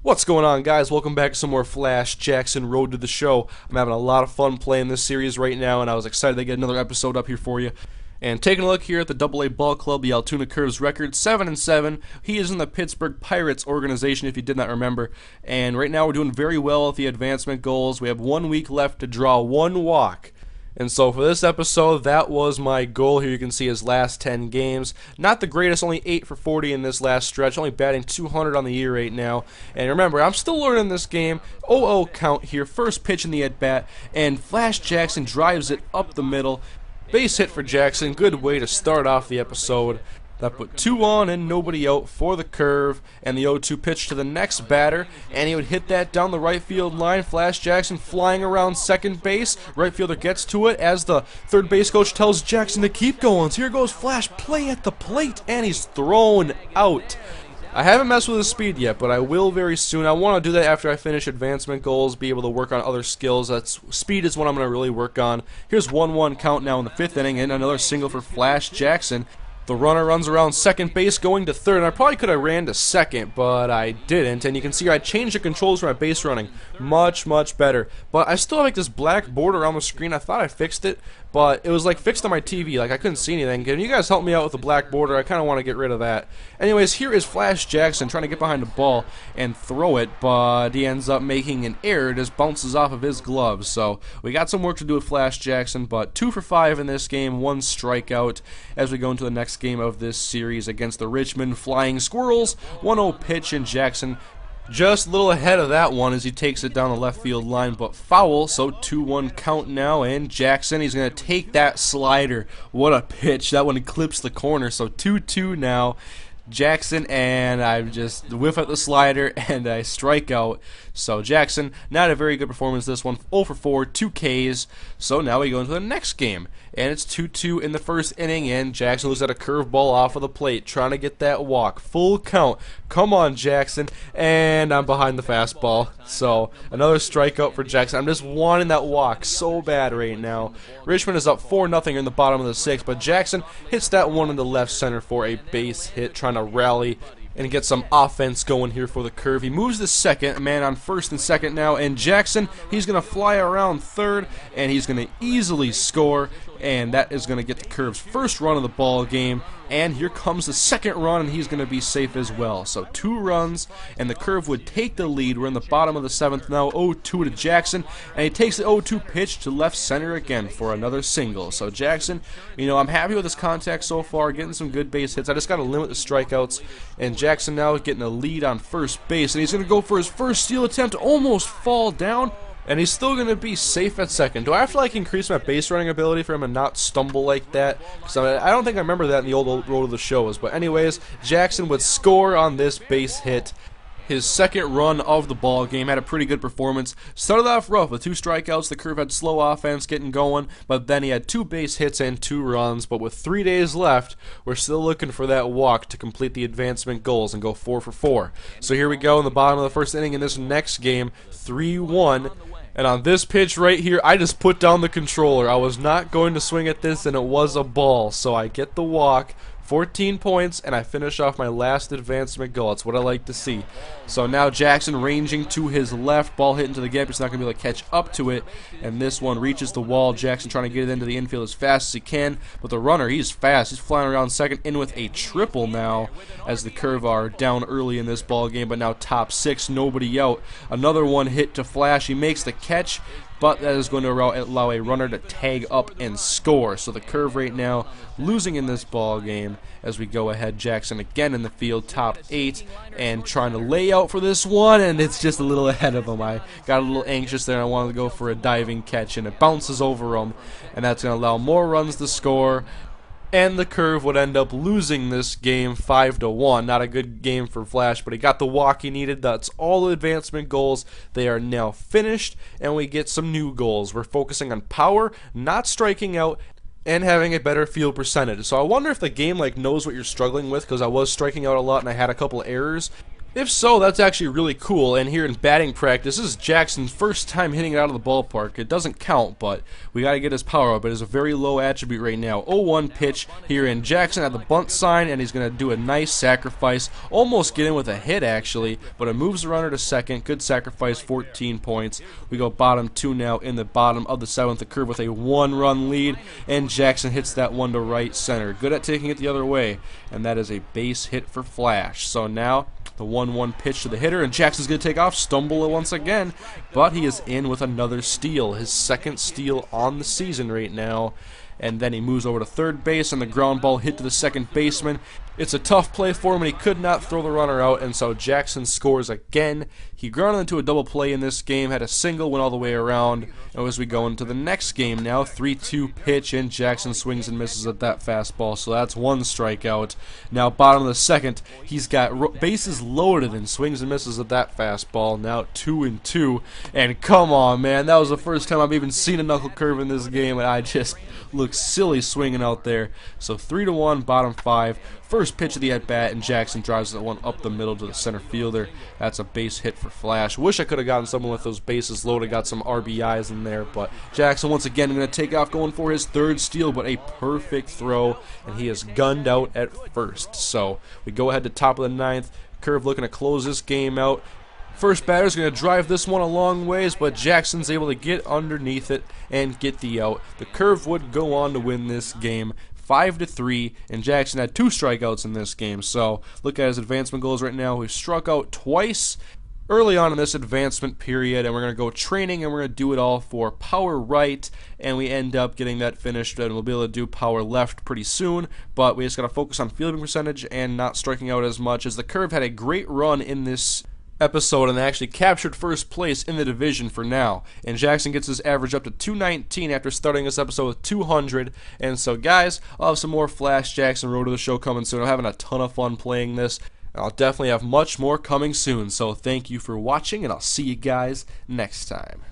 What's going on, guys? Welcome back to some more Flash Jackson Road to the Show. I'm having a lot of fun playing this series right now, and I was excited to get another episode up here for you. And taking a look here at the AA Ball Club, the Altoona Curves record, 7-7. He is in the Pittsburgh Pirates organization, if you did not remember. And right now we're doing very well with the advancement goals. We have 1 week left to draw one walk. And so for this episode, that was my goal. Here you can see his last 10 games. Not the greatest, only 8 for 40 in this last stretch, only batting 200 on the year right now. And remember, I'm still learning this game. 0-0 count here, first pitch in the at-bat, and Flash Jackson drives it up the middle. Base hit for Jackson, good way to start off the episode. That put 2 on and nobody out for the curve, and the 0-2 pitch to the next batter, and he would hit that down the right field line. Flash Jackson flying around second base. Right fielder gets to it as the third base coach tells Jackson to keep going. So here goes Flash, play at the plate, and he's thrown out. I haven't messed with his speed yet, but I will very soon. I want to do that after I finish advancement goals, be able to work on other skills. Speed is what I'm going to really work on. Here's 1-1 count now in the 5th inning, and another single for Flash Jackson. The runner runs around second base, going to third, and I probably could have ran to second, but I didn't. And you can see I changed the controls for my base running. Much, much better. But I still have like this black border around the screen. I thought I fixed it, but it was like fixed on my TV. Like I couldn't see anything. Can you guys help me out with the black border? I kind of want to get rid of that. Anyways, here is Flash Jackson trying to get behind the ball and throw it, but he ends up making an error. It just bounces off of his glove. So we got some work to do with Flash Jackson, but 2 for 5 in this game, 1 strikeout as we go into the next game of this series against the Richmond Flying Squirrels. 1-0 pitch, and Jackson just a little ahead of that one as he takes it down the left field line, but foul, so 2-1 count now, and Jackson, he's going to take that slider. What a pitch. That one clips the corner, so 2-2 now. Jackson, and I just whiff at the slider and I strike out. So Jackson, not a very good performance this one, 0 for 4, 2 Ks. So now we go into the next game, and it's 2-2 in the first inning, and Jackson looks at a curveball off of the plate, trying to get that walk. Full count. Come on, Jackson. And I'm behind the fastball. So another strikeout for Jackson. I'm just wanting that walk so bad right now. Richmond is up 4-0 in the bottom of the 6th, but Jackson hits that one in the left center for a base hit, trying to rally and get some offense going here for the curve. He moves to second, man on first and second now, and Jackson, he's going to fly around third, and he's going to easily score, and that is going to get the Curve's first run of the ball game. And here comes the second run, and he's going to be safe as well. So 2 runs, and the Curve would take the lead. We're in the bottom of the 7th now, 0-2 to Jackson, and he takes the 0-2 pitch to left center again for another single. So Jackson, you know, I'm happy with his contact so far, getting some good base hits. I just got to limit the strikeouts, and Jackson now getting a lead on first base, and he's going to go for his first steal attempt, almost fall down. And he's still going to be safe at second. Do I have to like increase my base running ability for him to not stumble like that? Because I don't think I remember that in the old Road of the Shows. But anyways, Jackson would score on this base hit. His second run of the ball game, had a pretty good performance. Started off rough with 2 strikeouts. The Curve had slow offense getting going, but then he had 2 base hits and 2 runs. But with 3 days left, we're still looking for that walk to complete the advancement goals and go 4 for 4. So here we go in the bottom of the first inning in this next game, 3-1. And on this pitch right here, I just put down the controller. I was not going to swing at this, and it was a ball. So I get the walk, 14 points, and I finish off my last advancement goal. That's what I like to see. So now Jackson ranging to his left, ball hit into the gap. He's not going to be able to catch up to it, and this one reaches the wall. Jackson trying to get it into the infield as fast as he can, but the runner, he's fast. He's flying around second, in with a triple now, as the Curve are down early in this ball game, but now top 6, nobody out. Another one hit to Flash. He makes the catch, but that is going to allow a runner to tag up and score. So the Curve right now losing in this ball game as we go ahead. Jackson again in the field, top 8, and trying to lay out for this one, and it's just a little ahead of him. I got a little anxious there, and I wanted to go for a diving catch, and it bounces over him, and that's going to allow more runs to score. And the Curve would end up losing this game 5-1. Not a good game for Flash, but he got the walk he needed. That's all the advancement goals. They are now finished, and we get some new goals. We're focusing on power, not striking out, and having a better field percentage. So I wonder if the game like knows what you're struggling with, because I was striking out a lot and I had a couple of errors. If so, that's actually really cool, and here in batting practice, this is Jackson's first time hitting it out of the ballpark. It doesn't count, but we got to get his power up. It is a very low attribute right now. 0-1 pitch here in Jackson at the bunt sign, and he's going to do a nice sacrifice. Almost get in with a hit, actually, but it moves the runner to second. Good sacrifice, 14 points. We go bottom 2 now in the bottom of the 7th. The Curve with a 1-run lead, and Jackson hits that one to right center. Good at taking it the other way, and that is a base hit for Flash. So now the 1-1 pitch to the hitter, and Jackson's going to take off, stumble it once again, but he is in with another steal, his second steal on the season right now. And then he moves over to third base, and the ground ball hit to the second baseman. It's a tough play for him, and he could not throw the runner out, and so Jackson scores again. He grounded into a double play in this game, had a single, went all the way around. And as we go into the next game now, 3-2 pitch, and Jackson swings and misses at that fastball, so that's one strikeout. Now bottom of the 2nd, he's got bases loaded and swings and misses at that fastball. Now 2-2, and come on, man, that was the first time I've even seen a knuckle curve in this game, and I just look silly swinging out there. So 3-1, bottom 5. First pitch of the at-bat, and Jackson drives that one up the middle to the center fielder. That's a base hit for Flash. Wish I could have gotten someone with those bases loaded, got some RBIs in there, but Jackson once again going to take off, going for his 3rd steal, but a perfect throw, and he is gunned out at first. So we go ahead to top of the 9th. Curve looking to close this game out. First batter's going to drive this one a long ways, but Jackson's able to get underneath it and get the out. The Curve would go on to win this game 5-3, and Jackson had 2 strikeouts in this game. So look at his advancement goals right now. We've struck out twice early on in this advancement period, and we're going to go training, and we're going to do it all for power right, and we end up getting that finished, and we'll be able to do power left pretty soon, but we just got to focus on fielding percentage and not striking out as much, as the Curve had a great run in this episode, and they actually captured first place in the division for now. And Jackson gets his average up to 219 after starting this episode with 200. And so, guys, I'll have some more Flash Jackson Road to the Show coming soon. I'm having a ton of fun playing this. I'll definitely have much more coming soon. So thank you for watching, and I'll see you guys next time.